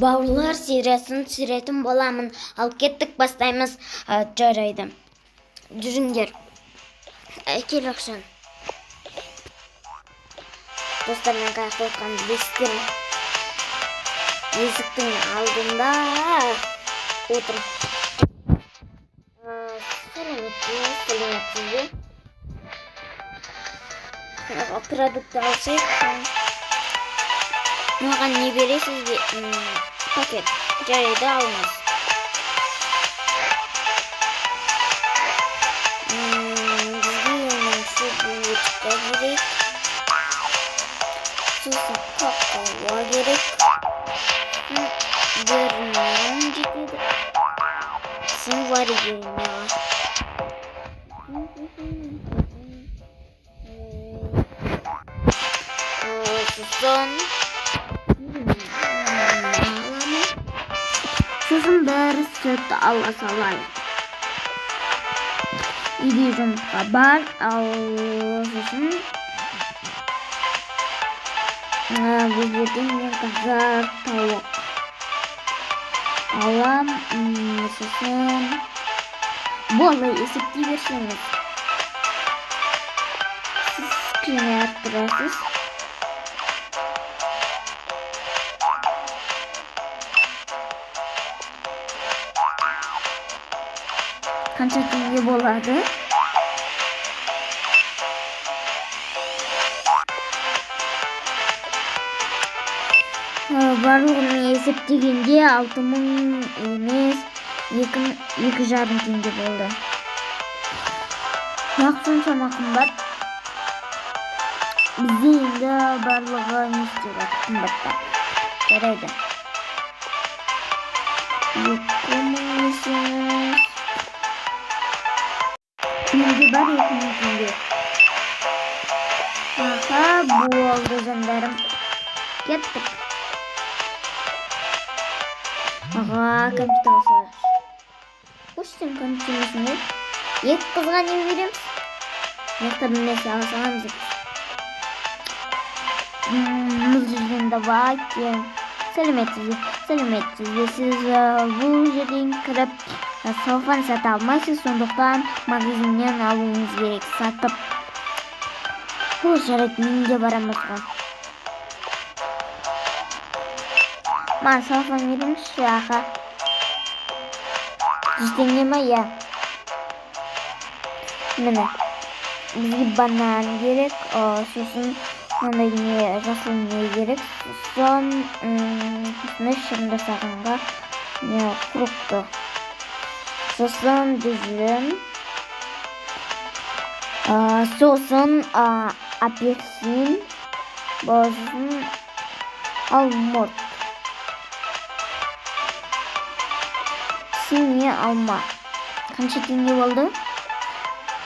Bavullar serиясын түсіретін боламын. Ал кеттік, бастаймыз. Жарайды. Жүріңдер. Кел Рахшан. Достармен қаяқта отқан білесіздер. Есіктің алдында отыр. Сәлеметсіз. Продукт алсақ. Маған не бересіз бе? Пакет. Жарайды, алыңыз. Бізге емінші булочка керек. Сосын какао керек. Бір нан жетеді. Сосын варенье. Сосын бір сүт ала салайық. Үйде жұмысқа бар, ал сосын бұл жерден мен қазақ тауық алам. Сосын болды, есептей берсеңіз. Сіз кішкене арттырасыз. Қанша теңге болады? Барлығын есептегенде 6000 емес 2,5 теңге болды. Соншама қымбат. Бізде енді барлығы не істеп қымбаттап. Жарайды. 2000 есеңіз. Менде бар 2000 теңге. Болды жандарым. Кеттік. Компьютер алсақ. Қош сен компьютермесің бе? Екі қызға не береміз? Мектеп нәрсе ала саламыз. Мұз жүрген давайте. Сәлеметсіз. Сіз бұл жерден кіріп салфан сата алмайсыз, сондықтан магазиннен алуыңыз керек. Сатып. Жарайды, мен де барамыз ғой. Маған салфан беріңізші, аға. 100 теңге ма? Я. Міне. Бізге банан керек. Сосын мынандай не жасыл не керек. Сосын шырынды сағанға не фрукты. Сосын дүзім. Сосын апельсин. Сосын алмұрт. Сине алма. Қанша теңге болды?